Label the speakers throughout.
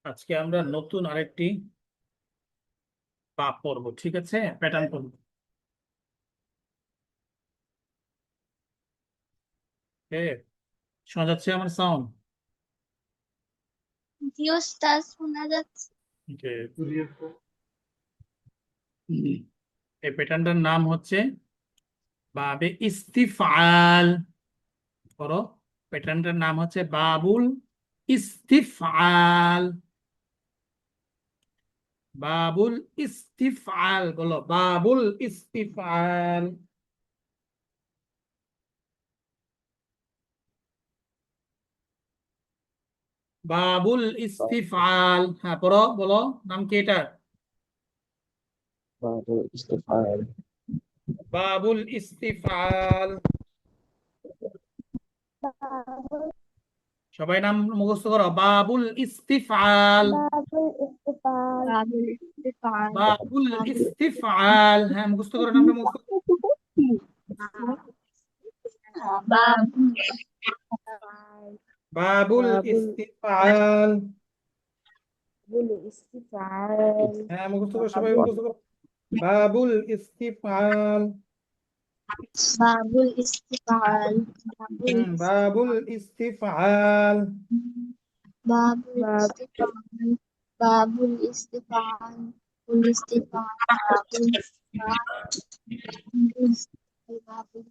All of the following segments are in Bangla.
Speaker 1: আজকে আমরা নতুন আরেকটি পাপ পড়বো, ঠিক আছে? প্যাটার্ন পড়বো। শোনা যাচ্ছে আমার সাউন্ড?
Speaker 2: জি ওস্তাদ, শোনা যাচ্ছে।
Speaker 1: এই প্যাটার্নটার নাম হচ্ছে বাবে ইস্তিফআল। ধরো, প্যাটার্নটার নাম হচ্ছে বাবুল ইস্তিফআল। বাবুল ইস্তিফআল, বলো বাবুল ইস্তিফআল। বাবুল ইস্তিফআল, হ্যাঁ পড়ো, বলো নাম কি এটা?
Speaker 3: باب الاستفعال.
Speaker 1: বাবুল ইস্তিফআল। সবাই নাম মুখস্থ করো, বাবুল ইস্তিফআল।
Speaker 2: বাবুল ইস্তিফাল। বাবুল ইস্তিফাল।
Speaker 1: বাবুল ইস্তিফআল, হ্যাঁ মুখস্থ করো, নামটা মুখস্থ করো।
Speaker 2: বাবুল ইস্তিফাল।
Speaker 1: বাবুল
Speaker 2: বাবুল
Speaker 1: ইস্তিফআল,
Speaker 2: ইস্তিফাল।
Speaker 1: হ্যাঁ মুখস্থ করো, সবাই মুখস্থ করো। বাবুল ইস্তিফআল।
Speaker 2: বাবুল ইস্তিফাল।
Speaker 1: বাবুল ইস্তিফআল।
Speaker 2: বাবুল ইস্তিফাল। বাবুল ইস্তিফাল। বাবুল ইস্তিফাল। বাবুল ইস্তিফাল। বাবুল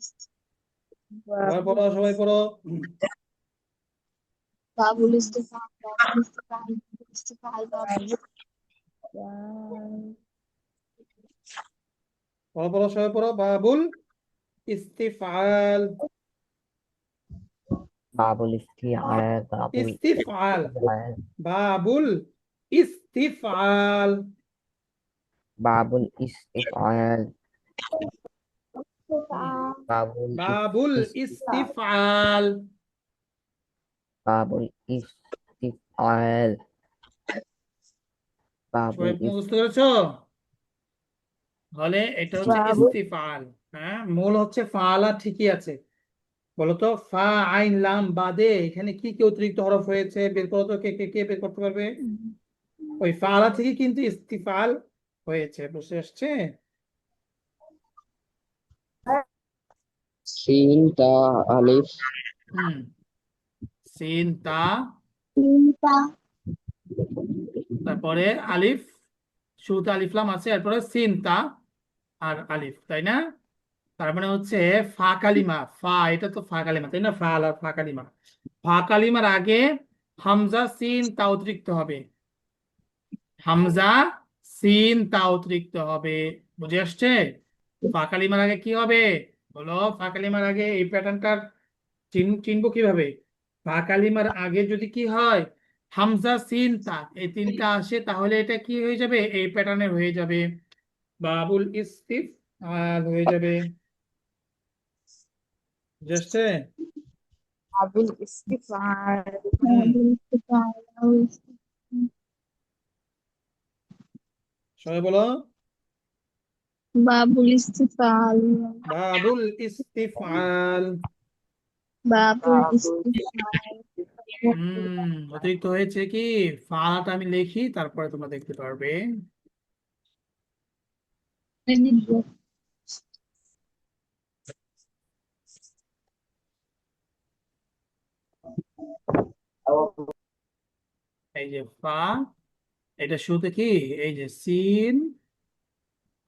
Speaker 1: সবাই পড়ো, সবাই পড়ো।
Speaker 2: বাবুল ইস্তিফাল। বাবুল ইস্তিফাল। বাবুল ইস্তিফাল। বাবুল
Speaker 1: পড়ো পড়ো, সবাই পড়ো। বাবুল ইস্তিফআল।
Speaker 3: باب الاستيعاب.
Speaker 1: ইস্তিফআল, বাবুল ইস্তিফআল।
Speaker 3: باب الاستفعال.
Speaker 2: ইস্তিফাল।
Speaker 3: باب
Speaker 1: বাবুল
Speaker 3: الاستفعال.
Speaker 1: ইস্তিফআল।
Speaker 3: باب الاستفعال. باب
Speaker 1: সবাই মুখস্থ করেছো? তাহলে এটা হচ্ছে
Speaker 2: বাবুল
Speaker 1: ইস্তিফাল। হ্যাঁ, মূল হচ্ছে ফাআলা, ঠিকই আছে। বলতো ফা আইন লাম বাদে এখানে কি কি অতিরিক্ত হরফ হয়েছে বের করো তো, কে কে কে বের করতে পারবে? ওই ফাআলা থেকে কিন্তু ইস্তিফাল হয়েছে, বুঝতে আসছে?
Speaker 3: سين تاء ألف.
Speaker 1: হুম, সিন তা,
Speaker 2: চিন্তা।
Speaker 1: তারপরে আলিফ, শুরুতে আলিফ লাম আছে, এরপরে সিন তা আর আলিফ, তাই না? তার মানে হচ্ছে ফা কালিমা, ফা এটা তো ফা কালিমা, তাই না? ফা আর ফা কালিমা। ফা কালিমার আগে হামজা সিন তা অতিরিক্ত হবে। হামজা সিন তা অতিরিক্ত হবে, বুঝে আসছে? ফা কালিমার আগে কি হবে বলো? ফা কালিমার আগে এই প্যাটার্নটার চিনবো কিভাবে? ফা কালিমার আগে যদি কি হয়, হামজা সিন তা এই তিনটা আসে, তাহলে এটা কি হয়ে যাবে? এই প্যাটার্নের হয়ে যাবে, বাবুল ইস্তিফ আর হয়ে যাবে। বুঝে আসছে?
Speaker 2: বাবুল ইস্তিফাল।
Speaker 1: হুম,
Speaker 2: বাবুল ইস্তিফাল।
Speaker 1: সবাই বলো
Speaker 2: বাবুল ইস্তিফাল।
Speaker 1: বাবুল ইস্তিফআল।
Speaker 2: বাবুল ইস্তিফাল।
Speaker 1: অতিরিক্ত হয়েছে কি? ফাটা আমি লিখি, তারপরে তোমরা দেখতে পারবে। এই যে ফা, এটা শুরুতে কি? এই যে সিন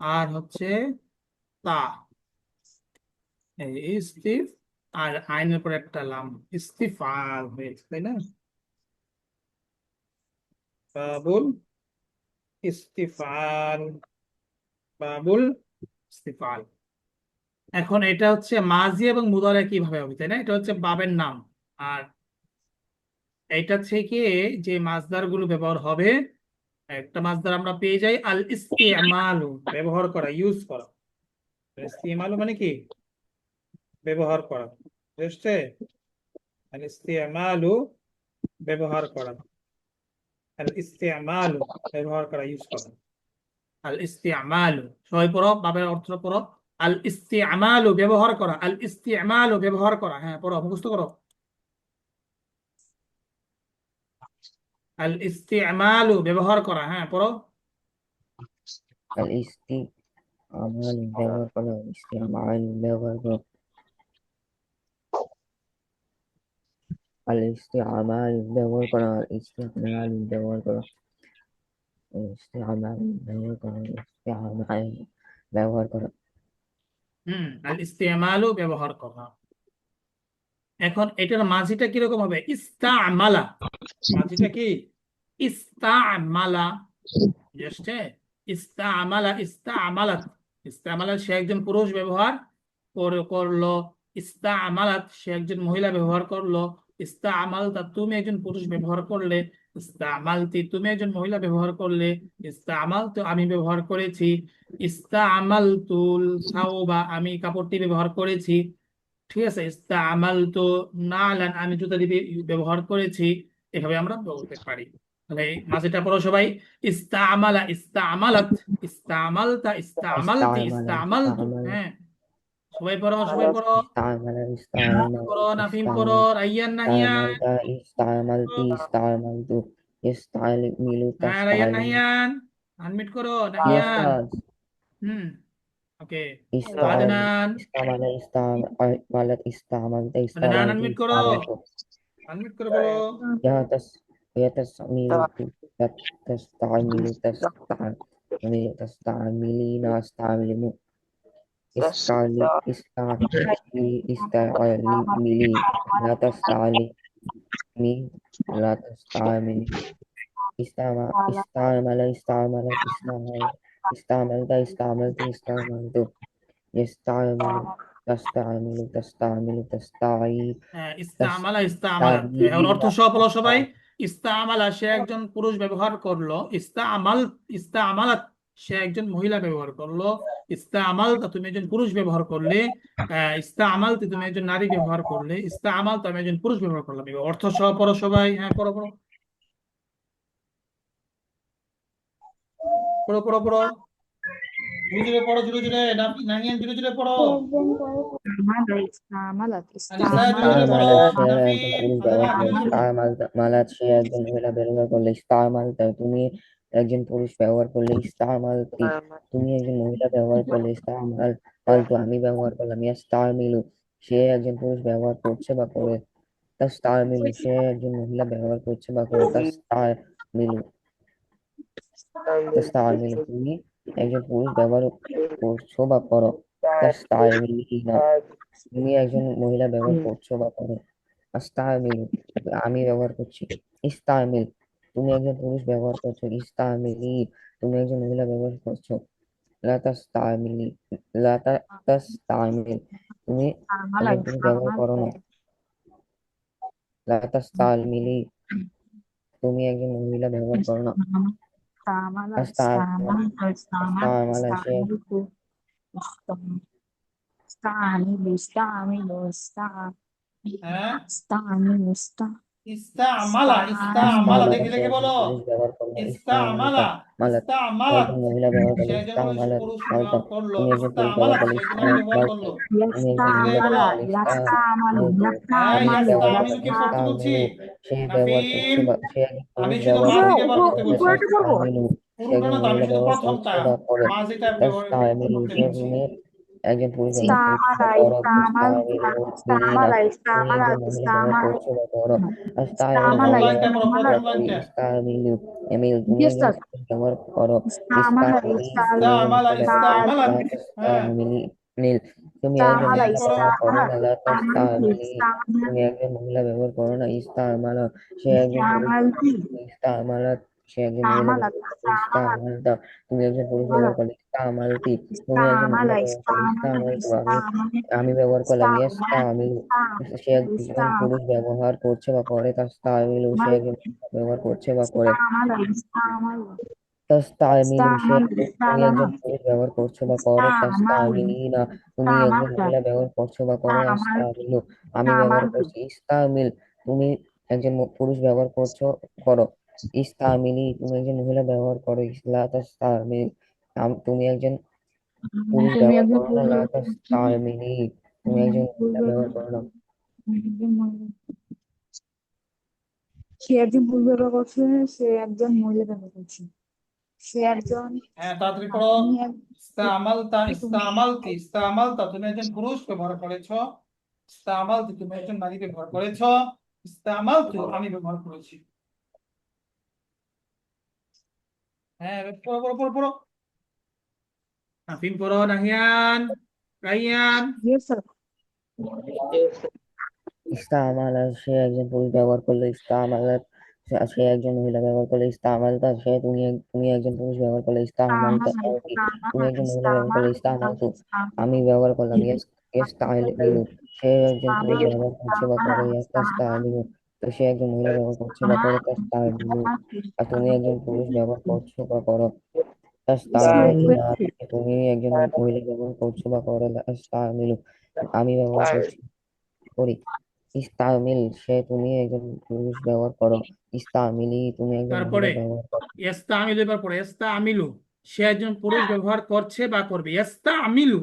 Speaker 1: আর হচ্ছে তা, এই ইস্তিফ আর আইনের পর একটা লাম, ইস্তিফাল হয়েছে, তাই না? বাবুল ইস্তিফাল, বাবুল ইস্তিফাল। এখন এটা হচ্ছে মাজি এবং মুদারে কিভাবে হবে, তাই না? এটা হচ্ছে বাবের নাম, আর এটা থেকে যে মাছদার গুলো ব্যবহার হবে, একটা মাছদার আমরা পেয়ে যাই আল ইস্তেমালু, ব্যবহার করা, ইউজ করা। ইস্তেমালু মানে কি? ব্যবহার করা, বুঝছে? আল ইস্তেমালু, ব্যবহার করা। আল ইস্তেমালু, ব্যবহার করা, ইউজ করা। আল ইস্তেমালু, সবাই পড়ো, বাবের অর্থ পড়ো। আল ইস্তেমালু, ব্যবহার করা। আল ইস্তেমালু, ব্যবহার করা, হ্যাঁ পড়ো, মুখস্থ করো। আল ইস্তিমালু ব্যবহার করা, হ্যাঁ পড়ো।
Speaker 3: আল ইস্তিআমাল ব্যবহার করা, ইস্তিআমাল ব্যবহার করা, আল ইস্তিআমাল ব্যবহার করা, ইস্তিআমাল ব্যবহার করা, ইস্তিআমাল ব্যবহার করা, ইস্তিআমাল ব্যবহার করা।
Speaker 1: আল ইস্তিমালু ব্যবহার করা। এখন এটার মাঝিটা কিরকম হবে? ইস্তামালা, মাঝিটা কি? ইস্তামালা, বুঝছে? ইস্তামালা, ইস্তামালাত। ইস্তামালাত সে একজন পুরুষ ব্যবহার করলো। ইস্তামালাত সে একজন মহিলা ব্যবহার করলো। ইস্তামালতা তুমি একজন পুরুষ ব্যবহার করলে। ইস্তামালতি তুমি একজন মহিলা ব্যবহার করলে। ইস্তামালতু আমি ব্যবহার করেছি। ইস্তামালতুল সাওবা আমি কাপড়টি ব্যবহার করেছি। ঠিক আছে, ইস্তামালতু নালান আমি জুতা দিয়ে ব্যবহার করেছি। এভাবে আমরা বলতে পারি। তাহলে এই মাঝেটা পড়ো সবাই। ইস্তামালা, ইস্তামালাত, ইস্তামালতা, ইস্তামালতি,
Speaker 3: ইস্তাআমালা,
Speaker 1: ইস্তামালতু।
Speaker 3: ইস্তাআমালা,
Speaker 1: হ্যাঁ, সবাই পড়ো, সবাই পড়ো।
Speaker 3: ইস্তাআমালা,
Speaker 1: নাফিম
Speaker 3: ইস্তাআমালা,
Speaker 1: পড়ো, নাফিম পড়ো,
Speaker 3: ইস্তাআমালা,
Speaker 1: রাইয়ান, নাহিয়ান।
Speaker 3: ইস্তাআমালতা, ইস্তাআমালতি, ইস্তাআমালতু, ইস্তাআমিলু,
Speaker 1: হ্যাঁ, রাইয়ান,
Speaker 3: তাস্তাআমিলু।
Speaker 1: নাহিয়ান, আনমিট করো,
Speaker 3: জি
Speaker 1: নাহিয়ান।
Speaker 3: ওস্তাদ।
Speaker 1: হুম, ওকে।
Speaker 3: ইস্তাআল
Speaker 1: আদনান,
Speaker 3: ইস্তাআমালা, ইস্তাআমালাত, ইস্তাআমালতা,
Speaker 1: আদনান
Speaker 3: ইস্তাআমালতু,
Speaker 1: আনমিট করো,
Speaker 3: ইস্তাআমালতু।
Speaker 1: আনমিট করে বলো।
Speaker 3: يهتس يتستعمل تستعمل تستعمل تستعملين استعمل استعملي لا تستعملي لا تستعملي استعملت استعملت استعملت يستعمل تستعمل
Speaker 1: হ্যাঁ, ইস্তামালা, ইস্তামালাত। এখন
Speaker 3: تستعملين
Speaker 1: অর্থ সহ বলো সবাই। ইস্তামালা সে একজন পুরুষ ব্যবহার করলো। ইস্তামাল, ইস্তামালাত সে একজন মহিলা ব্যবহার করলো। ইস্তামালতা তুমি একজন পুরুষ ব্যবহার করলে। ইস্তামালতি তুমি একজন নারী ব্যবহার করলে। ইস্তামালতা আমি একজন পুরুষ ব্যবহার করলাম। এবার অর্থ সহ পড়ো সবাই, হ্যাঁ পড়ো পড়ো পড়ো পড়ো পড়ো। জুড়ে জুড়ে পড়ো, জুড়ে জুড়ে, নাহিয়ান জুড়ে জুড়ে পড়ো।
Speaker 2: استعملت
Speaker 1: আনিসা জুড়ে জুড়ে পড়ো।
Speaker 3: ইস্তামালা সে একজন
Speaker 1: নাফিন,
Speaker 3: পুরুষ ব্যবহার
Speaker 1: আদনান,
Speaker 3: করলে, ইস্তামালাত সে একজন মহিলা ব্যবহার করলে, ইস্তামালতা তুমি একজন পুরুষ ব্যবহার করলে, ইস্তামালতি তুমি একজন মহিলা ব্যবহার করলে, ইস্তামালতু আমি ব্যবহার করলাম, ইয়াস্তামিলু সে একজন পুরুষ ব্যবহার করছে বা করে, তাস্তামিলু সে একজন মহিলা ব্যবহার করছে বা করে, তাস্তামিলু তাস্তামিলু তুমি একজন পুরুষ ব্যবহার করছো বা করো, তাস্তামিলিনা তুমি একজন মহিলা ব্যবহার করছো বা করো, আস্তামিল আমি ব্যবহার করছি, ইস্তামিল তুমি একজন পুরুষ ব্যবহার করছো, ইস্তামিলি তুমি একজন মহিলা ব্যবহার করছো, লাতাস্তামিলি লাতাস্তামিল তুমি একজন পুরুষ ব্যবহার করো না, লাতাস্তামিলি তুমি একজন মহিলা ব্যবহার করো না, আস্তামালা আস্তামালা সে
Speaker 1: হ্যাঁ,
Speaker 2: استعمل
Speaker 1: ইস্তামালা, ইস্তামালা
Speaker 3: আস্তামালা
Speaker 1: দেখে
Speaker 3: সে
Speaker 1: দেখে
Speaker 3: একজন
Speaker 1: বলো।
Speaker 3: পুরুষ ব্যবহার করলো,
Speaker 1: ইস্তামালা,
Speaker 3: মালাত সে
Speaker 1: ইস্তামালাত
Speaker 3: একজন মহিলা ব্যবহার
Speaker 1: সে
Speaker 3: করলো,
Speaker 1: একজন
Speaker 3: মালাত
Speaker 1: পুরুষ
Speaker 3: মালতা
Speaker 1: ব্যবহার করলো।
Speaker 3: তুমি একজন পুরুষ ব্যবহার
Speaker 1: ইস্তামালাত
Speaker 3: করলে,
Speaker 1: সে একজন নারী ব্যবহার
Speaker 3: মালতা
Speaker 1: করলো।
Speaker 3: তুমি একজন
Speaker 1: দেখে
Speaker 3: মহিলা
Speaker 1: দেখে বলো।
Speaker 3: ব্যবহার করলে,
Speaker 1: হ্যাঁ,
Speaker 3: তুমি ব্যবহার করলে,
Speaker 1: ইয়াস্তামিলুকে পড়তে বলছি।
Speaker 3: সে ব্যবহার করছে
Speaker 1: নাফিম,
Speaker 3: বা সে একজন
Speaker 1: আমি
Speaker 3: পুরুষ
Speaker 1: শুধু
Speaker 3: ব্যবহার
Speaker 1: মাঝি
Speaker 3: করছে
Speaker 1: ব্যবহার করতে বলছি।
Speaker 3: সে
Speaker 1: পুরোটা
Speaker 3: একজন
Speaker 1: না তো, আমি
Speaker 3: মহিলা
Speaker 1: শুধু
Speaker 3: ব্যবহার
Speaker 1: প্রথমটা
Speaker 3: করছে বা করে,
Speaker 1: মাঝিটা ব্যবহার
Speaker 3: তাস্তামিলু
Speaker 1: করতে
Speaker 3: সে
Speaker 1: বলছি।
Speaker 3: তুমি একজন পুরুষ ব্যবহার করছো বা করো, তাস্তামিলিনা তুমি একজন মহিলা ব্যবহার করছো বা করো,
Speaker 1: প্রথম
Speaker 3: আস্তামিলু
Speaker 1: লাইনটা পড়ো,
Speaker 3: আমরা
Speaker 1: প্রথম
Speaker 3: করি,
Speaker 1: লাইনটা।
Speaker 3: ইস্তামিলু এমিল তুমি একজন পুরুষ ব্যবহার করো, ইস্তামিলি তুমি একজন
Speaker 1: ইস্তামালা,
Speaker 3: মহিলা ব্যবহার করো,
Speaker 1: ইস্তামালাত।
Speaker 3: লা
Speaker 1: হ্যাঁ,
Speaker 3: তাস্তামিলি নীল তুমি একজন
Speaker 1: নাহিয়ান
Speaker 3: মহিলা
Speaker 1: পড়ো।
Speaker 3: ব্যবহার করো না, লা তাস্তামিলি তুমি একজন মহিলা ব্যবহার করো না, ইস্তামালা সে একজন পুরুষ ইস্তামালাত সে একজন মহিলা ব্যবহার করে, ইস্তামালতা তুমি একজন পুরুষ ব্যবহার করলে, ইস্তামালতি তুমি একজন মহিলা ব্যবহার করলে, ইস্তামালতু আমি আমি ব্যবহার করলাম, ইয়াস্তামিলু সে একজন পুরুষ ব্যবহার করছে বা করে, তাস্তামিলু সে একজন মহিলা ব্যবহার করছে বা করে, তাস্তামিলু তুমি একজন পুরুষ ব্যবহার করছো বা করো, তাস্তামিলিনা তুমি একজন মহিলা ব্যবহার করছো বা করো, আস্তামিলু আমি ব্যবহার করছি, ইস্তামিল তুমি একজন পুরুষ ব্যবহার করছো করো, ইস্তামিলি তুমি একজন মহিলা ব্যবহার করো, ইসলা তাস্তামিল তুমি একজন পুরুষ ব্যবহার করো না, লা তাস্তামিলি তুমি একজন মহিলা ব্যবহার করো না।
Speaker 2: সে একজন পুরুষ ব্যবহার করছে, সে একজন মহিলা ব্যবহার করছে। সে একজন,
Speaker 1: হ্যাঁ, তাড়াতাড়ি পড়ো।
Speaker 2: তুমি এক,
Speaker 1: ইস্তামালতা
Speaker 2: তুমি
Speaker 1: ইস্তামালতি ইস্তামালতা তুমি একজন পুরুষ ব্যবহার করেছো। ইস্তামালতি তুমি একজন নারী ব্যবহার করেছো। ইস্তামালতু আমি ব্যবহার করেছি। হ্যাঁ, এবার পড়ো পড়ো পড়ো পড়ো। নাফিন পড়ো, নাহিয়ান, রাইয়ান।
Speaker 2: Yes sir.
Speaker 3: ইস্তামালা সে একজন পুরুষ ব্যবহার করলো, ইস্তামালাত সে একজন মহিলা ব্যবহার করলো, ইস্তামালতা সে তুমি একজন পুরুষ ব্যবহার করলে, ইস্তামালতা তুমি একজন মহিলা ব্যবহার করলে, ইস্তামালতু আমি ব্যবহার করলাম, ইস্তামিলু সে একজন পুরুষ ব্যবহার করছে বা করে, ইয়াস্তামিলু তো সে একজন মহিলা ব্যবহার করছে বা করে, তাস্তামিলু আর তুমি একজন পুরুষ ব্যবহার করছো বা করো, তাস্তামিলিনা তুমি একজন মহিলা ব্যবহার করছো বা করো, তাস্তামিলু আমি ব্যবহার করছি করি, ইস্তামিল সে তুমি একজন পুরুষ ব্যবহার করো, ইস্তামিলি তুমি একজন
Speaker 1: তারপরে
Speaker 3: মহিলা ব্যবহার করো।
Speaker 1: ইস্তামিলু, এবার পড়ো ইস্তামিলু সে একজন পুরুষ ব্যবহার করছে বা করবে। ইস্তামিলু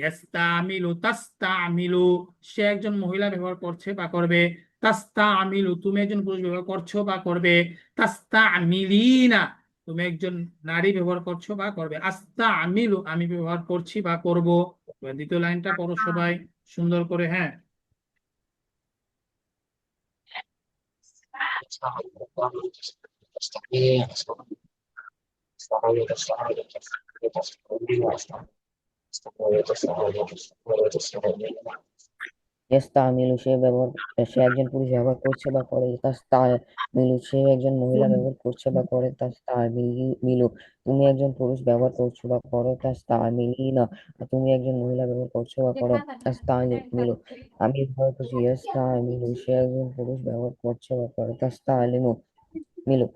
Speaker 1: ইস্তামিলু তাস্তামিলু সে একজন মহিলা ব্যবহার করছে বা করবে। তাস্তামিলু তুমি একজন পুরুষ ব্যবহার করছো বা করবে। তাস্তামিলিনা তুমি একজন নারী ব্যবহার করছো বা করবে। আস্তামিলু আমি ব্যবহার করছি বা করব। এবার দ্বিতীয় লাইনটা পড়ো সবাই সুন্দর করে। হ্যাঁ,
Speaker 3: ইস্তামিলু সে একজন পুরুষ ব্যবহার করছে বা করে, তাস্তামিলু সে একজন মহিলা ব্যবহার করছে বা করে, তাস্তামিলু তুমি একজন পুরুষ ব্যবহার করছো বা করো, তাস্তামিলিনা তুমি একজন মহিলা ব্যবহার করছো বা করো, তাস্তামিলু আমি ব্যবহার করছি, ইস্তামিলু সে একজন পুরুষ ব্যবহার করছে বা করে, তাস্তালিমু মিলু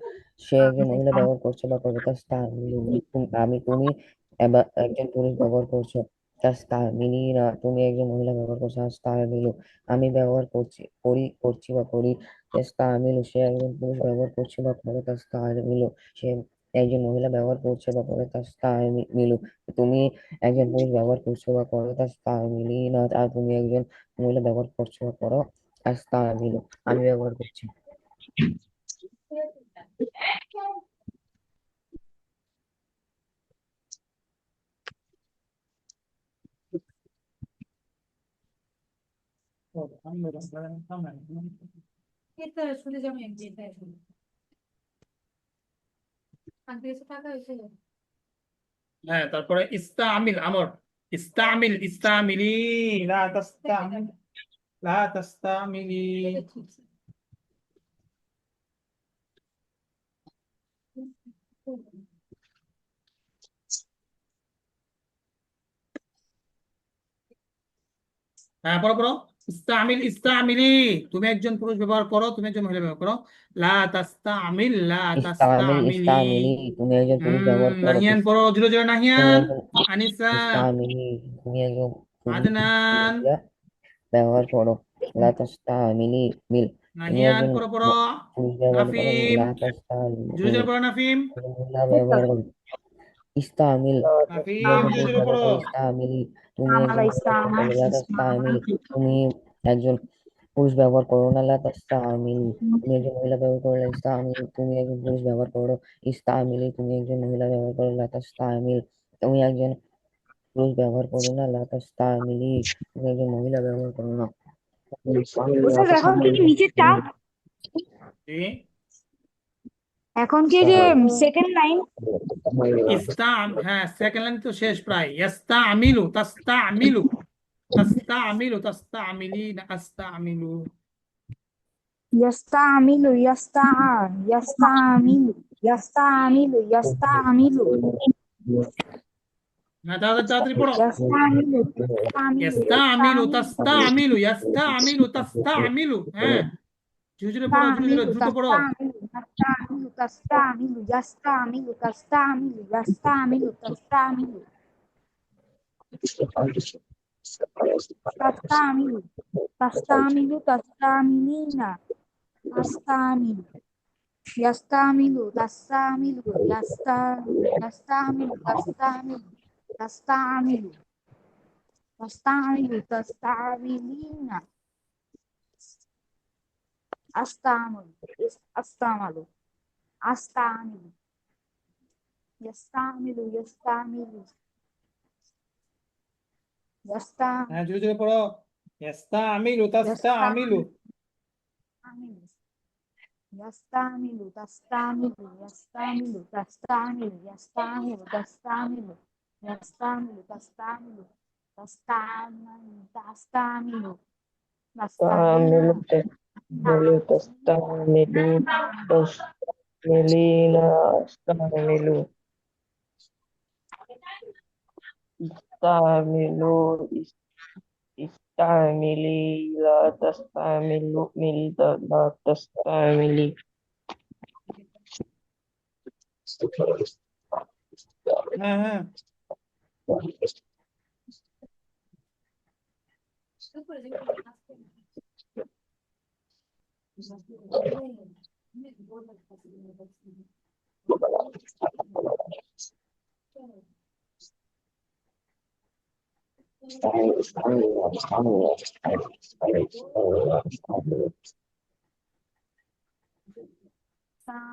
Speaker 3: সে একজন মহিলা ব্যবহার করছে বা করবে, তাস্তা মিলু তুমি এবার একজন পুরুষ ব্যবহার করছো, তাস্তা মিলিনা তুমি একজন মহিলা ব্যবহার করছো, তাস্তা মিলু আমি ব্যবহার করছি বা করি, তাস্তা মিলু সে একজন পুরুষ ব্যবহার করছে বা করে, তাস্তা মিলু সে একজন মহিলা ব্যবহার করছে বা করে, তাস্তা মিলু তুমি একজন পুরুষ ব্যবহার করছো বা করো, তাস্তা মিলিনা আর তুমি একজন মহিলা ব্যবহার করছো বা করো, তাস্তা মিলু আমি ব্যবহার করছি।
Speaker 1: হ্যাঁ, তারপরে ইস্তামিল আমর। ইস্তামিলি লা তাস্তামিল লা তাস্তামিলি। হ্যাঁ, পড়ো পড়ো। ইস্তামিলি তুমি একজন পুরুষ ব্যবহার করো, তুমি একজন মহিলা ব্যবহার করো। লা তাস্তামিলি।
Speaker 3: ইস্তামিলি তুমি একজন পুরুষ ব্যবহার করো,
Speaker 1: নাহিয়ান পড়ো, জোরে জোরে
Speaker 3: তুমি
Speaker 1: নাহিয়ান।
Speaker 3: একজন
Speaker 1: আনিসা,
Speaker 3: ইস্তামিলি তুমি একজন পুরুষ
Speaker 1: আদনান,
Speaker 3: মহিলা ব্যবহার করো, লা তাস্তামিলি মিল তুমি
Speaker 1: নাহিয়ান
Speaker 3: একজন
Speaker 1: পড়ো পড়ো।
Speaker 3: পুরুষ ব্যবহার করো,
Speaker 1: নাফিম,
Speaker 3: লা তাস্তামিলি
Speaker 1: জোরে জোরে পড়ো নাফিম।
Speaker 3: মহিলা ব্যবহার করো, ইস্তামিল তুমি
Speaker 1: নাফিম
Speaker 3: একজন
Speaker 1: জোরে
Speaker 3: পুরুষ
Speaker 1: জোরে
Speaker 3: ব্যবহার
Speaker 1: পড়ো।
Speaker 3: করো, ইস্তামিলি তুমি
Speaker 2: আমলা
Speaker 3: একজন মহিলা ব্যবহার
Speaker 2: ইসলাম
Speaker 3: করো, লা তাস্তামিল তুমি একজন পুরুষ ব্যবহার করো না, লা তাস্তামিল তুমি একজন মহিলা ব্যবহার করো, লা ইস্তামিল তুমি একজন পুরুষ ব্যবহার করো, ইস্তামিলি তুমি একজন মহিলা ব্যবহার করো, লা তাস্তামিল তুমি একজন পুরুষ ব্যবহার করো না, লা তাস্তামিলি তুমি একজন মহিলা ব্যবহার করো না।
Speaker 2: স্যার এখন কি যে নিচেরটা,
Speaker 1: জি।
Speaker 2: এখন কি যে সেকেন্ড লাইন?
Speaker 1: হ্যাঁ, সেকেন্ড লাইন তো শেষ প্রায়। তাস্তামিলি না আস্তামিলু।
Speaker 2: ইয়াস্তামিলু ইয়াস্তামিলু
Speaker 1: হ্যাঁ, তাড়াতাড়ি তাড়াতাড়ি পড়ো।
Speaker 2: ইয়াস্তামিলু
Speaker 1: তাস্তামিলু। হ্যাঁ, জোরে জোরে পড়ো, জোরে জোরে দ্রুত পড়ো।
Speaker 2: ইয়াস্তামিলু তাস্তামিলিনা তাস্তামিলু তাস্তামিলু তাস্তামিলিনা أستعمل أستعمل أستعمل يستعمل يستعمل يستعمل
Speaker 1: হ্যাঁ জোরে জোরে পড়ো। ইয়াস্তামিলু তাস্তামিলু।
Speaker 2: يستعمل يستعمل تستعمل يستعمل تستعمل يستعمل تستعمل يستعمل تستعمل تستعمل تستعمل
Speaker 3: تعمل تستعمل تستعمل تستعملين استعمل استعملوا استعملي لا تستعمل مل لا تستعملي
Speaker 1: হ্যাঁ হ্যাঁ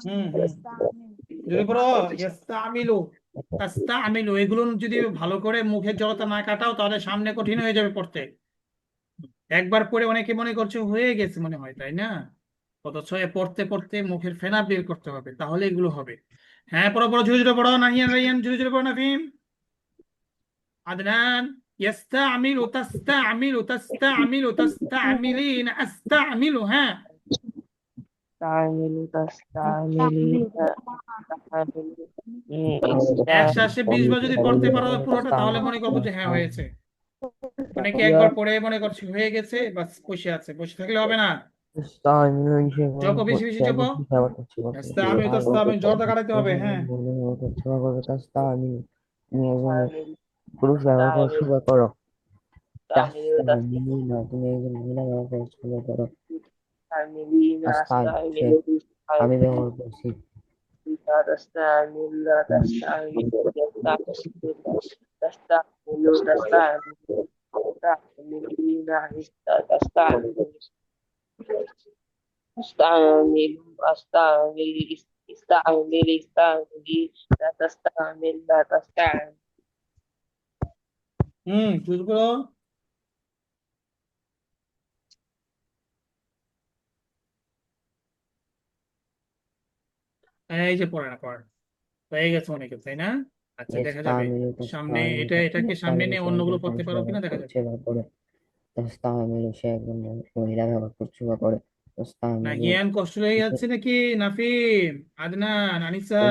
Speaker 1: হুম হুম যদি পড়ো ইয়াস্তামিলু তাস্তামিলু, এগুলো যদি ভালো করে মুখের জড়তা না কাটাও তাহলে সামনে কঠিন হয়ে যাবে পড়তে। একবার পড়ে অনেকে মনে করছে হয়ে গেছে মনে হয়, তাই না? অথচ এ পড়তে পড়তে মুখের ফেনা বের করতে হবে, তাহলে এগুলো হবে। হ্যাঁ পড়ো পড়ো, ঝুড়ে ঝুড়ে পড়ো। নাহিয়ান রাইয়ান ঝুড়ে ঝুড়ে পড়ো। নাফিম, আদনান, ইয়াস্তামিলু তাস্তামিলু তাস্তামিলু তাস্তামিলিন আস্তামিলু। হ্যাঁ
Speaker 3: تعمل تستعملين
Speaker 1: একসাথে 20 বার যদি পড়তে পারো পুরোটা, তাহলে মনে করবো যে হ্যাঁ হয়েছে। অনেকে একবার পড়ে মনে করছে হয়ে গেছে, বাস বসে আছে, বসে থাকলে হবে না।
Speaker 3: استعمل شيء
Speaker 1: জপো, বেশি বেশি জপো। তাস্তামিলু
Speaker 3: করতে
Speaker 1: তাস্তামিলু, জড়তা কাটাতে হবে। হ্যাঁ
Speaker 3: تستعمل তুমি একজন পুরুষ ব্যবহার করে শুরু করো তাস্তামিলিনা তুমি একজন মহিলা ব্যবহার করে শুরু করো আস্তাই সে আমি ব্যবহার করছি
Speaker 4: تستعمل تستعمل تستعمل تستعملين تستعمل استعمل استعمل استعمل استعملي لا تستعمل لا تستعمل
Speaker 1: শুরু করো। এই যে পড়ে না পড়ে, হয়ে গেছে অনেকে, তাই না? আচ্ছা দেখা যাবে
Speaker 3: তাস্তামিলু
Speaker 1: সামনে,
Speaker 3: তাস্তামিলু
Speaker 1: এটাকে সামনে
Speaker 3: তাস্তামিলু
Speaker 1: নিয়ে
Speaker 3: সে
Speaker 1: অন্যগুলো
Speaker 3: একজন
Speaker 1: পড়তে
Speaker 3: পুরুষ
Speaker 1: পারো কিনা
Speaker 3: ব্যবহার
Speaker 1: দেখা যাবে।
Speaker 3: করছে বা করে তাস্তামিলু সে একজন মহিলা ব্যবহার করছে বা করে
Speaker 1: না
Speaker 3: তাস্তামিলু
Speaker 1: হিয়ান কষ্ট হয়ে যাচ্ছে নাকি? নাফিম, আদনান, আনিসা,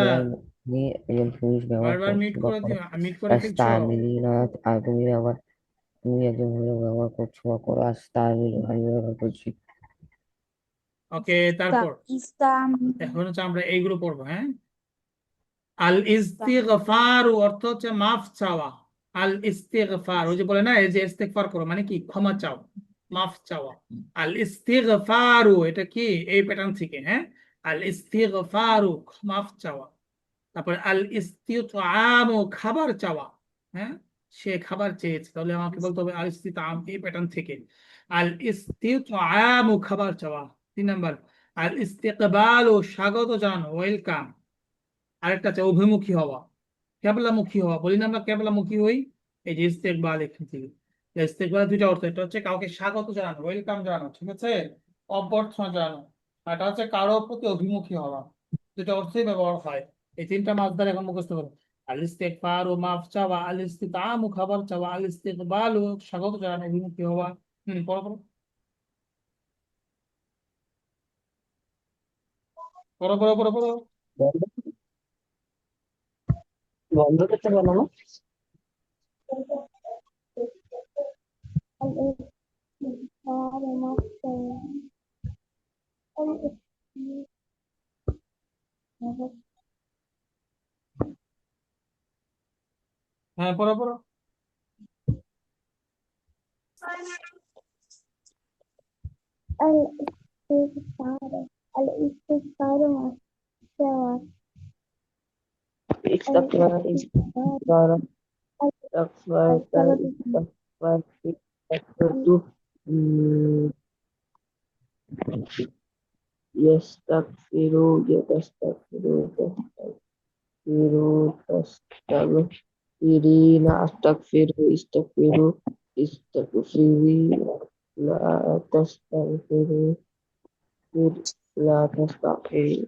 Speaker 3: তুমি একজন পুরুষ ব্যবহার
Speaker 1: বারবার
Speaker 3: করছো
Speaker 1: মিট
Speaker 3: বা
Speaker 1: করে
Speaker 3: করো
Speaker 1: দিও, মিট করে ফেলছো।
Speaker 3: তাস্তামিলিনা আর তুমি একজন মহিলা ব্যবহার করছো বা করো আস্তামিলু আমি ব্যবহার করছি
Speaker 1: ওকে, তারপর
Speaker 2: استعمل
Speaker 1: এখন হচ্ছে আমরা এইগুলো পড়বো। হ্যাঁ, আল ইস্তিগফার অর্থ হচ্ছে মাফ চাওয়া। আল ইস্তিগফার, ওই যে বলে না, এই যে ইস্তেগফার করো মানে কি, ক্ষমা চাও, মাফ চাওয়া। আল ইস্তিগফারু, এটা কি এই প্যাটার্ন থেকে। হ্যাঁ, আল ইস্তিগফারু, মাফ চাওয়া। তারপরে আল ইস্তিতআমু, খাবার চাওয়া। হ্যাঁ, সে খাবার চেয়েছে, তাহলে আমাকে বলতে হবে আল ইস্তিতআম, এই প্যাটার্ন থেকে। আল ইস্তিতআমু, খাবার চাওয়া। 3 নাম্বার, আল ইস্তিকবালু, স্বাগত জানানো, ওয়েলকাম। আরেকটা আছে অভিমুখী হওয়া, ক্যাবলামুখী হওয়া। বলি না আমরা ক্যাবলামুখী হই, এই যে ইস্তেকবাল, এখান থেকে। ইস্তেকবালের দুইটা অর্থ, এটা হচ্ছে কাউকে স্বাগত জানানো, ওয়েলকাম জানানো, ঠিক আছে, অভ্যর্থনা জানানো। আর এটা হচ্ছে কারোর প্রতি অভিমুখী হওয়া। দুটো অর্থই ব্যবহার হয়। এই 3টা মাছদার এখন মুখস্থ করো। আল ইস্তেগফারু, মাফ চাওয়া। আল ইস্তিতআমু, খাবার চাওয়া। আল ইস্তিকবালু, স্বাগত জানানো, অভিমুখী হওয়া। পড়ো পড়ো পড়ো পড়ো পড়ো পড়ো।
Speaker 4: বন্ধ বন্ধ করতে পারো না
Speaker 1: হ্যাঁ পড়ো পড়ো।
Speaker 2: الاستغفار والسواك
Speaker 4: استغفر استغفر استغفر استغفر استغفرت يستغفروا يستغفروا تستغفرين أستغفروا استغفروا استغفري لا تستغفروا لا تستغفري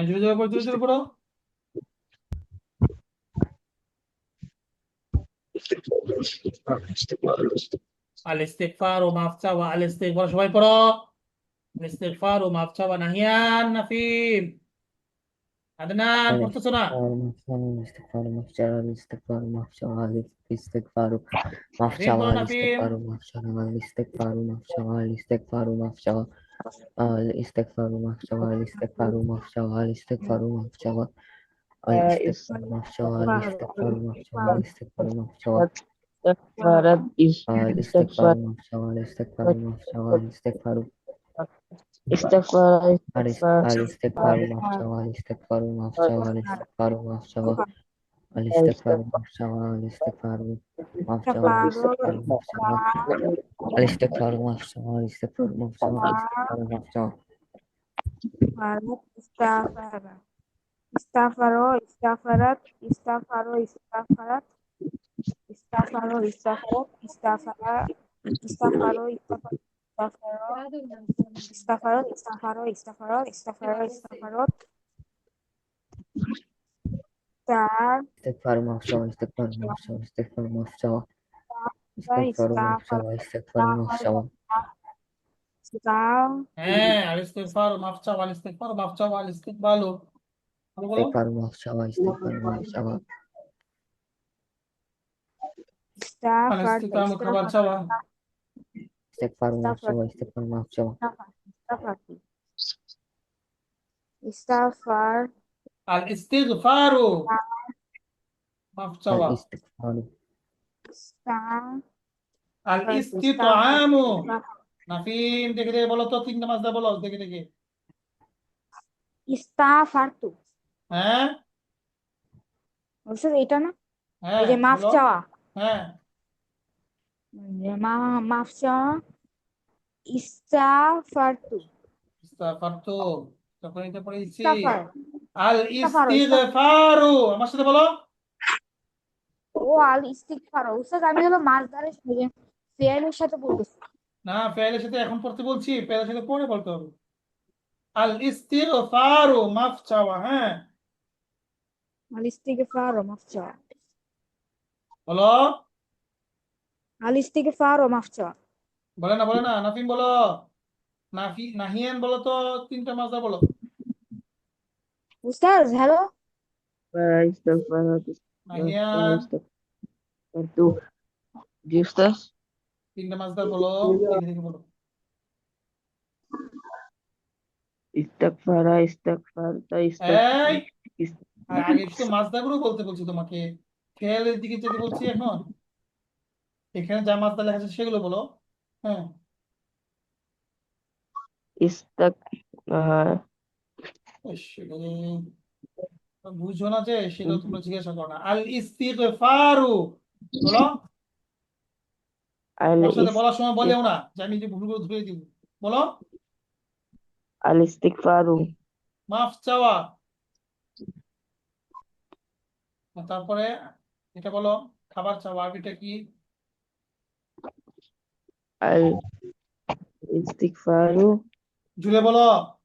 Speaker 1: জোরে জোরে পড়ো, জোরে জোরে পড়ো। আল ইস্তিগফার ও মাফ চাওয়া, আল ইস্তিগফার সবাই পড়ো। আল ইস্তিগফার ও মাফ চাওয়া। নাহিয়ান, নাফিম, আদনান পড়তেছো না?
Speaker 3: الاستغفار مغفرة الاستغفار مغفرة الاستغفار
Speaker 1: নাফিম
Speaker 3: مغفرة
Speaker 1: পড়ো, নাফিম।
Speaker 3: الاستغفار مغفرة الاستغفار مغفرة الاستغفار مغفرة الاستغفار مغفرة الاستغفار مغفرة الاستغفار مغفرة الاستغفار مغفرة الاستغفار مغفرة الاستغفار مغفرة
Speaker 4: استغفرت
Speaker 3: الاستغفار
Speaker 4: استغفر
Speaker 3: مغفرة الاستغفار مغفرة الاستغفار
Speaker 4: استغفر
Speaker 3: الاستغفار مغفرة الاستغفار مغفرة الاستغفار مغفرة الاستغفار مغفرة الاستغفار مغفرة الاستغفار مغفرة الاستغفار مغفرة الاستغفار مغفرة الاستغفار مغفرة
Speaker 2: استغفر استغفر استغفرت استغفر استغفرت استغفر استغفرت استغفر استغفر استغفر استغفر استغفر استغفر استغفرت
Speaker 3: استغفار مغفرة استغفار مغفرة استغفار مغفرة استغفار مغفرة استغفار مغفرة
Speaker 1: হ্যাঁ, আল ইস্তিগফার ও মাফ চাওয়া, আল ইস্তিগফার ও মাফ চাওয়া, আল ইস্তিগফার ও বলো বলো।
Speaker 3: استغفار مغفرة استغفار مغفرة
Speaker 1: আল ইস্তিগফার ও খাবার চাওয়া।
Speaker 3: استغفار مغفرة استغفار مغفرة
Speaker 2: استغفر
Speaker 1: আল ইস্তিগফার ও মাফ চাওয়া।
Speaker 3: الاستغفار
Speaker 1: আল ইস্তিতআম ও, নাফিম দেখে দেখে বলো তো, তিনটা মাসদা বলো দেখে দেখে।
Speaker 2: ইস্তাগফারতু
Speaker 1: হ্যাঁ
Speaker 2: বলছো এটা না,
Speaker 1: হ্যাঁ
Speaker 2: এই যে মাফ
Speaker 1: বলো।
Speaker 2: চাওয়া,
Speaker 1: হ্যাঁ,
Speaker 2: যে মাফ চাওয়া ইস্তাগফারতু
Speaker 1: ইস্তাগফারতু, তখন এটা পড়েছি।
Speaker 2: ইস্তাগফার
Speaker 1: আল
Speaker 2: ইস্তাগফার
Speaker 1: ইস্তিগফারু, আমার সাথে বলো।
Speaker 2: ও আল ইস্তিগফার উস্তাদ, আমি হলো মাসদারের সাথে ফেয়েলের সাথে বলতেছি।
Speaker 1: না, ফেলের সাথে এখন পড়তে বলছি, ফেলের সাথে পরে বলতে হবে। আল ইস্তিগফারু মাফ চাওয়া। হ্যাঁ
Speaker 2: আল ইস্তিগফার মাফ চাওয়া,
Speaker 1: বলো।
Speaker 2: আল ইস্তিগফার মাফ চাওয়া।
Speaker 1: বলে না, বলে না, নাফিম বলো। নাহিয়ান বলো তো, তিনটা মাসদা বলো।
Speaker 2: উস্তাদ হ্যালো,
Speaker 4: استغفرت
Speaker 1: নাহিয়ান
Speaker 4: استغفرت جيستس
Speaker 1: তিনটা মাসদা বলো, দেখে দেখে বলো।
Speaker 4: استغفر استغفرت
Speaker 1: এই,
Speaker 4: است-
Speaker 1: আর আগে শুধু মাসদা গুলো বলতে বলছি তোমাকে, ফেলের দিকে যেতে বলছি এখন। এখানে যা মাসদা লেখা আছে সেগুলো বলো। হ্যাঁ,
Speaker 4: استغ
Speaker 1: ইস, বুঝো না যে সেটা তোমরা জিজ্ঞাসা করো না। আল ইস্তিগফারু বলো। ওর সাথে বলার সময় বলেও না যে আমি যে ভুলগুলো ধরে দিব। বলো।
Speaker 4: الاستغفار
Speaker 1: মাফ চাওয়া। আর তারপরে এটা বলো, খাবার চাওয়া, আরবিটা কি?
Speaker 4: الاستغفار
Speaker 1: জুড়ে বলো।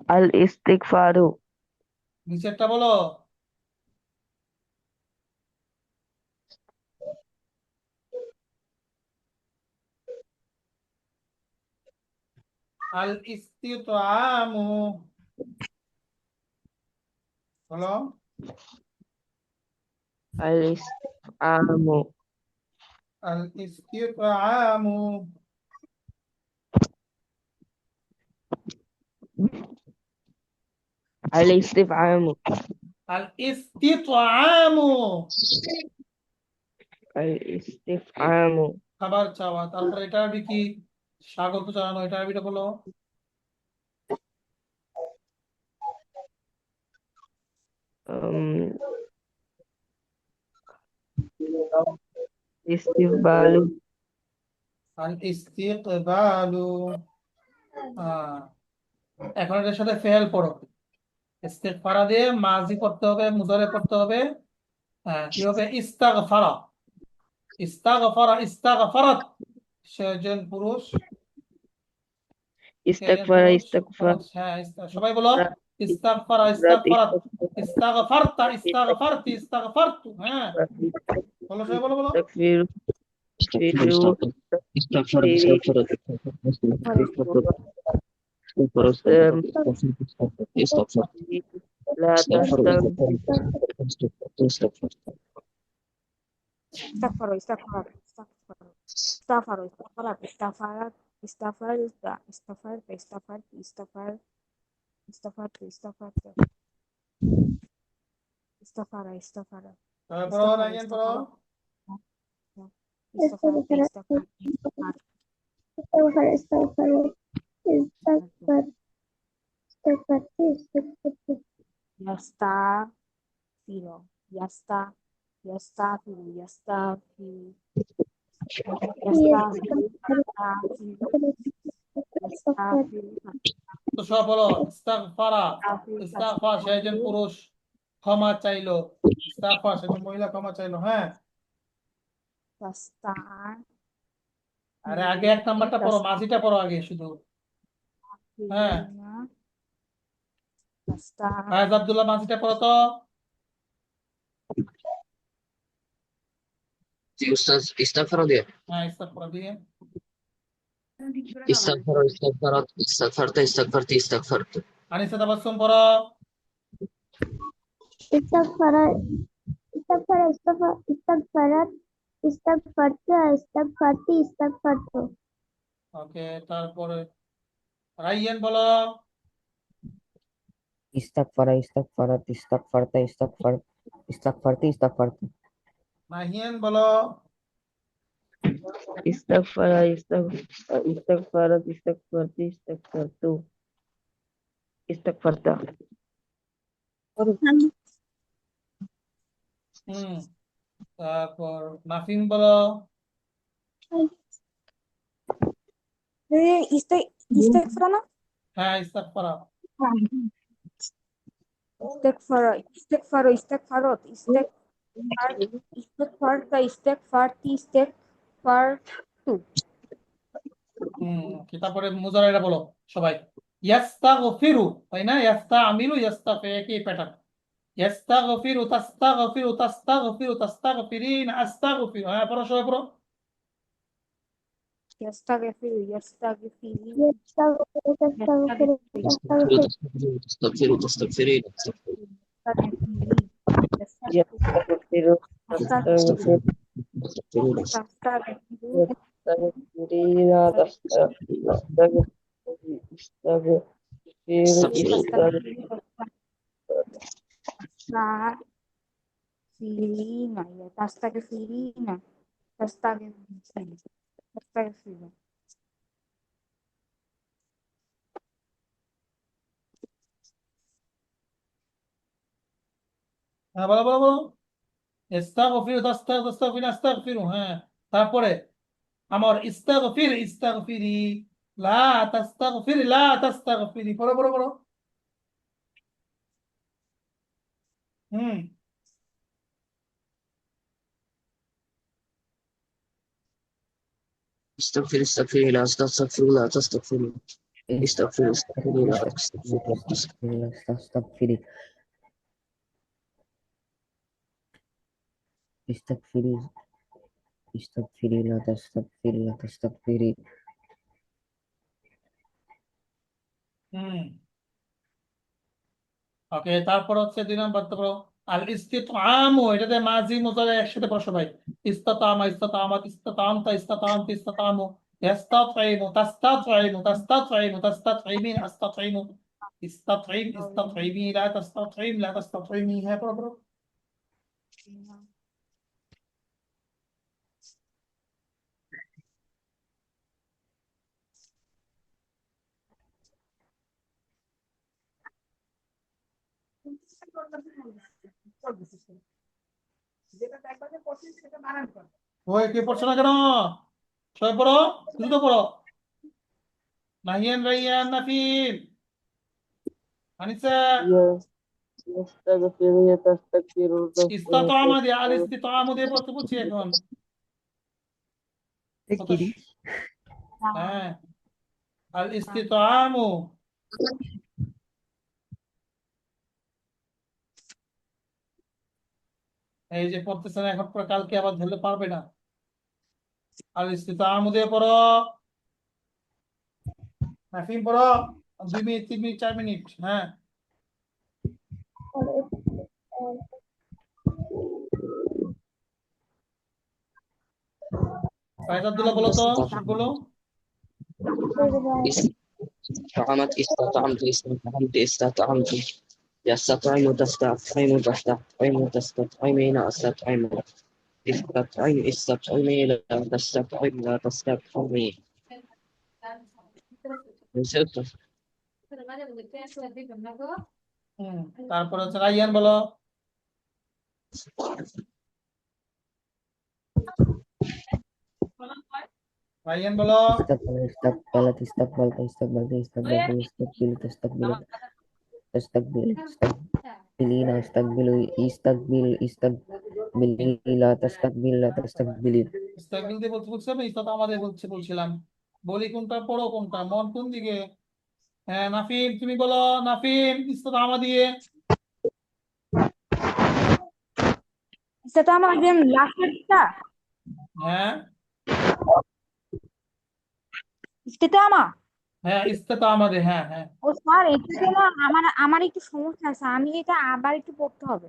Speaker 4: الاستغفار
Speaker 1: নিচেরটা বলো। আল ইস্তিতআমু বলো।
Speaker 4: الاستفهام
Speaker 1: আল ইস্তিতআমু
Speaker 4: الاستفهام
Speaker 1: আল ইস্তিতআমু
Speaker 4: الاستفهام
Speaker 1: খাবার চাওয়া। তারপরে এটা আরবি কি? স্বাগত জানানো, এটা আরবিটা বলো।
Speaker 4: um, istiqbalu,
Speaker 1: আল ইস্তিকবালু। এখন এটার সাথে ফেল পড়ো। ইস্তিগফারা দিয়ে মাজি পড়তে হবে, মুজারে পড়তে হবে। কি হবে? ইস্তাগফারা। ইস্তাগফারা, ইস্তাগফারাত। সে একজন পুরুষ। সে একজন
Speaker 4: istighfara,
Speaker 1: পুরুষ।
Speaker 4: istighfar,
Speaker 1: হ্যাঁ, সবাই বলো। ইস্তাগফারা,
Speaker 4: rat,
Speaker 1: ইস্তাগফারাত। ইস্তাগফারতা, ইস্তাগফারতি, ইস্তাগফারতু। হ্যাঁ, বলো সবাই, বলো বলো।
Speaker 4: istighfir,
Speaker 5: استغفر
Speaker 4: firu,
Speaker 5: استغفر استغفر
Speaker 4: firi,
Speaker 5: استغفر استغفر استغفر
Speaker 4: um,
Speaker 5: استغفر
Speaker 4: la
Speaker 5: استغفر
Speaker 4: tastam,
Speaker 5: استغفر
Speaker 2: Istighfar, istighfar, istighfar. Istighfar, istighfar, istighfar, istighfar, istighfar, istighfar, istighfar, istighfar, istighfar, istighfar, istighfar,
Speaker 1: সবাই পড়ো,
Speaker 2: istighfar,
Speaker 1: নাইয়েন পড়ো।
Speaker 2: istighfar, istighfar, istighfar,
Speaker 6: استغفر استغفر استغفر استغفر استغفر
Speaker 2: Yastaghfiro, yastaghfiro, yastaghfiro, yastaghfiro, yastaghfiro,
Speaker 1: তো সব বলো। ইস্তাগফারা,
Speaker 2: yastaghfiro,
Speaker 1: ইস্তাগফার সে একজন পুরুষ ক্ষমা চাইলো। ইস্তাগফার সে একজন মহিলা ক্ষমা চাইলো। হ্যাঁ, আরে আগে এক নাম্বারটা পড়ো, মাঝিটা পড়ো আগে শুধু। হ্যাঁ, ফায়েজ আব্দুল্লাহ, মাঝিটা পড়ো তো।
Speaker 5: জি উস্তাদ ইস্তাগফার দিয়ে
Speaker 1: হ্যাঁ, ইস্তাগফার দিয়ে।
Speaker 5: ইস্তাগফার ইস্তাগফারাত ইস্তাগফারতা ইস্তাগফারতি ইস্তাগফারতু
Speaker 1: আনিসা তাবাসসুম পড়ো।
Speaker 6: استغفر استغفر استغفر استغفرت استغفرت استغفرت استغفرت
Speaker 1: ওকে, তারপরে রাইয়ান বলো।
Speaker 3: ইস্তাগফারা, ইস্তাগফারাত, ইস্তাগফারতা, ইস্তাগফারতি, ইস্তাগফারতু।
Speaker 1: নাহিয়ান বলো।
Speaker 4: istighfara, istighfarat, istighfarti, istighfartu, istighfarta,
Speaker 1: তারপর নাফিন বলো।
Speaker 2: istighfar না?
Speaker 1: হ্যাঁ, ইস্তাগফারা।
Speaker 2: Istighfar, istighfar, istighfarot, istighfarta, istighfarti, istighfartu.
Speaker 1: কি তারপরে মুজারাইরা বলো সবাই। ইয়াস্তাগফিরু, তাই না? ইয়াস্তামিলু, ইয়াস্তাফি, একই প্যাটার্ন। ইয়াস্তাগফিরু, তাস্তাগফিরু, তাস্তাগফিরু, তাস্তাগফিরিন, আস্তাগফিরু। হ্যাঁ, পড়ো সবাই পড়ো।
Speaker 2: Yastaghfiru, yastaghfiri,
Speaker 6: استغفر استغفر
Speaker 2: yastaghfiri,
Speaker 5: تستغفر تستغفرين
Speaker 4: yastaghfiru,
Speaker 5: تستغفر
Speaker 4: astaghfir,
Speaker 2: yastaghfiru,
Speaker 4: astaghfirina, astaghfir, astaghfiru,
Speaker 2: yastaghfiru, yastaghfirina, ya tastaghfirina, tastaghfirina, tastaghfirina.
Speaker 1: হ্যাঁ, বলো বলো বলো। ইস্তাগফিরু, তাস্তাগফিরু, আস্তাগফিরু। হ্যাঁ, তারপরে আমার ইস্তাগফির, ইস্তাগফিরি, লা তাস্তাগফির, লা তাস্তাগফিরি। পড়ো পড়ো পড়ো। হুম
Speaker 5: استغفر استغفر لا تستغفر لا تستغفر استغفر استغفر
Speaker 3: ইস্তাগফিরু,
Speaker 5: لا
Speaker 3: ইস্তাগফিরু,
Speaker 5: تستغفر
Speaker 3: ইস্তাগফিরুল্লাহ, ইস্তাগফিরি, ইস্তাগফিরি, ইস্তাগফিরিল্লাহ, তাস্তাগফিরিল্লাহ, তাস্তাগফিরি।
Speaker 1: হুম ওকে, তারপর হচ্ছে 2 নম্বর তো পড়ো। আল ইস্তিতআমু, এটাতে মাজি মুজারে একসাথে পড়ো সবাই। ইস্তাতামা, ইস্তাতামাত, ইস্তাতামতা, ইস্তাতামতি, ইস্তাতামু। ইয়াস্তাতঈমু, তাস্তাতঈমু, তাস্তাতঈমু, তাস্তাতঈমিন, আস্তাতঈমু। ইস্তাতঈম, ইস্তাতঈমি, লা তাস্তাতঈম, লা তাস্তাতঈমি। হ্যাঁ, পড়ো পড়ো। ওই কে পড়ছো না কেন? সবাই পড়ো, দ্রুত পড়ো। নাহিয়ান, রাইয়ান, নাফিন, আনিসা।
Speaker 4: يستغفر يستغفر
Speaker 1: ইস্তাতামা দিয়ে, আল ইস্তিতামু দিয়ে পড়তে বলছি এখন। কত হ্যাঁ, আল ইস্তিতামু। এই যে পড়তেছেন এখন, পরে কালকে আবার ধরলে পারবে না। আল ইস্তিতামু দিয়ে পড়ো। নাফিন পড়ো, 2 মিনিট, 3 মিনিট, 4 মিনিট। হ্যাঁ, ফায়দা আব্দুল্লাহ বলো তো, বলো।
Speaker 5: استطعمت استطعمت استطعمت استطعمت يستطعم تستطعم تستطعم تستطعمين استطعم استطعم استطعمي لا تستطعم لا تستطعمي
Speaker 1: তারপর হচ্ছে রাইয়ান বলো। রাইয়ান বলো।
Speaker 3: استقبلت استقبلت استقبلت استقبلت يستقبل تستقبل تستقبل استقبلين استقبل يستقبل استقبلي لا تستقبل لا تستقبلي
Speaker 1: ইস্তাকবিল দিয়ে বলতে বলছি, আমি ইস্তাত আমাদের বলছিলাম। বলি কোনটা, পড়ো কোনটা, মন কোন দিকে? হ্যাঁ, নাফিন তুমি বলো। নাফিন, ইস্তাত আমা দিয়ে।
Speaker 2: সেটা আমার একদম লাস্টেরটা।
Speaker 1: হ্যাঁ
Speaker 2: সেটা আমার।
Speaker 1: হ্যাঁ, ইস্তাত আমাদের, হ্যাঁ হ্যাঁ।
Speaker 2: ও স্যার, এটা না আমার আমার একটু সমস্যা আছে, আমি এটা আবার একটু পড়তে হবে।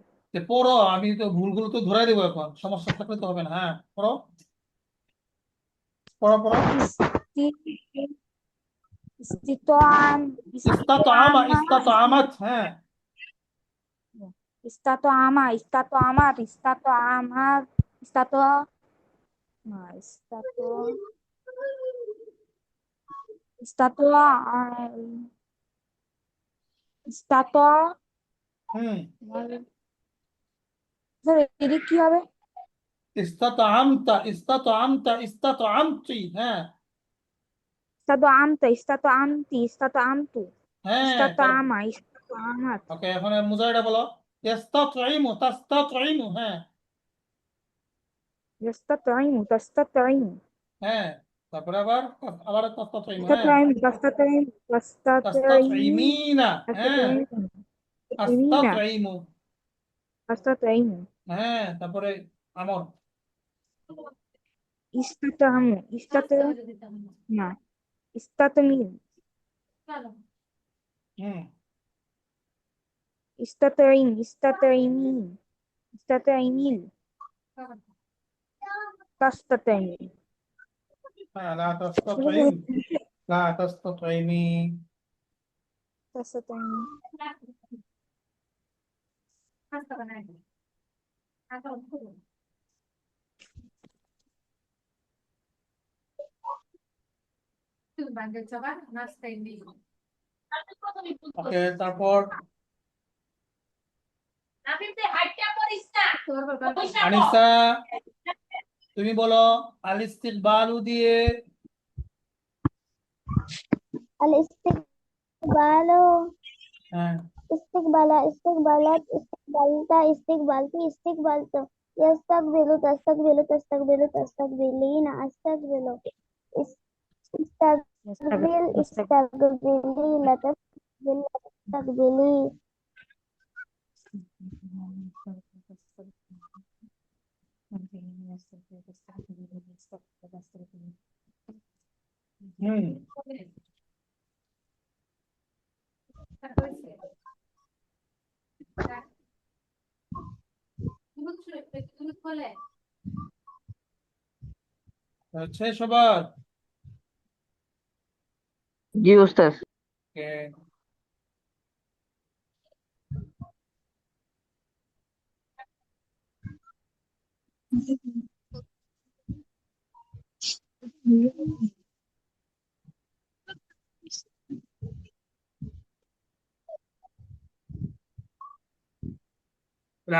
Speaker 1: পড়ো, আমি তো ভুলগুলো তো ধরাই দেবো এখন, সমস্যা থাকলে তো হবে না। হ্যাঁ পড়ো, পড়ো পড়ো।
Speaker 2: ইস্তিতাম
Speaker 1: ইস্তাত আমা,
Speaker 2: ইস্তিতামা
Speaker 1: ইস্তাত আমাত। হ্যাঁ
Speaker 2: ইস্তাতামা ইস্তাতামাত ইস্তাতামাত ইস্তাত ইস্তাত ইস্তাত ইস্তাত।
Speaker 1: হুম,
Speaker 2: স্যার এদিকে কি হবে?
Speaker 1: ইস্তাত আমতা, ইস্তাত আমতা, ইস্তাত আমতি। হ্যাঁ
Speaker 2: ইস্তাত আমতা ইস্তাত আমতি ইস্তাত আমতু
Speaker 1: হ্যাঁ।
Speaker 2: ইস্তাত আমা ইস্তাত আমাত
Speaker 1: ওকে, এখন মুজাহিদা বলো। ইস্তাতঈমু তাস্তাতঈমু। হ্যাঁ
Speaker 2: ইস্তাতাইমু তাস্তাতাইমু
Speaker 1: হ্যাঁ। তারপরে আবার আবার তাস্তাতঈমু। হ্যাঁ,
Speaker 2: ইস্তাতাইমু তাস্তাতাইমু তাস্তাতাইমু
Speaker 1: তাস্তাতঈমিনা। হ্যাঁ,
Speaker 2: তাস্তাতাইমু ইমিনা
Speaker 1: তাস্তাতঈমু।
Speaker 2: তাস্তাতাইমু
Speaker 1: হ্যাঁ, তারপরে আমর।
Speaker 2: ইস্তাতামু ইস্তাত না ইস্তাতামিল
Speaker 1: হুম,
Speaker 2: ইস্তাতাইম ইস্তাতাইমিন ইস্তাতাইমিল তাস্তাতাইমিল।
Speaker 1: হ্যাঁ। লা তাস্তাতঈম, লা তাস্তাতঈমি।
Speaker 2: তাস্তাতাইমিল।
Speaker 1: ওকে, তারপর আনিসা তুমি বলো। আল ইস্তিকবালু দিয়ে।
Speaker 6: الاستقبال
Speaker 1: হ্যাঁ
Speaker 6: استقبال استقبالات استقبلت استقبلت استقبلت يستقبل تستقبل تستقبل تستقبلين استقبل استقبل استقبلي لا تستقبل لا تستقبلي
Speaker 1: হুম। হচ্ছে সবার।
Speaker 4: জি উস্তাদ।
Speaker 1: ওকে,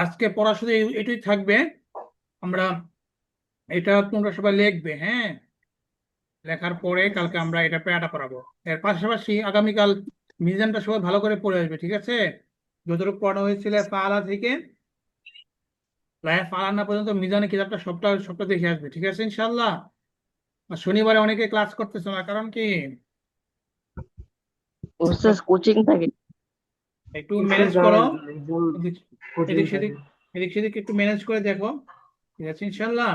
Speaker 1: আজকে পড়া শুধু এটাই থাকবে। আমরা এটা তোমরা সবাই লিখবে, হ্যাঁ। লেখার পরে কালকে আমরা এটা প্যারাটা পড়াবো। এর পাশাপাশি আগামীকাল মিজানটা সবাই ভালো করে পড়ে আসবে, ঠিক আছে? যতটুকু পড়ানো হয়েছিল ফালা থেকে লায়া ফালানা পর্যন্ত মিজানের কিতাবটা সবটা সবটা দেখে আসবে, ঠিক আছে ইনশাল্লাহ। আর শনিবারে অনেকে ক্লাস করতেছো না, কারণ কি?
Speaker 4: উস্তাদ কোচিং থাকে।
Speaker 1: একটু ম্যানেজ করো, এদিক এদিক সেদিক এদিক সেদিক একটু ম্যানেজ করে দেখো, ঠিক আছে ইনশাল্লাহ।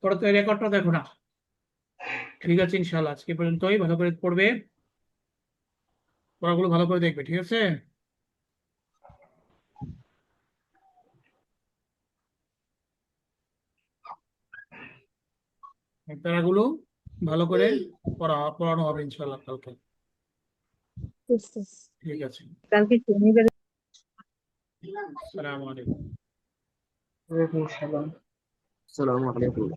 Speaker 1: পরে তো রেকর্ডটা দেখো না, ঠিক আছে ইনশাল্লাহ। আজকে পর্যন্তই, ভালো করে পড়বে, পড়াগুলো ভালো করে দেখবে, ঠিক আছে? এই প্যারাগুলো ভালো করে পড়ানো হবে ইনশাল্লাহ কালকে, ঠিক আছে।
Speaker 2: কালকে শনিবার।
Speaker 1: আসসালামু আলাইকুম।
Speaker 5: السلام عليكم.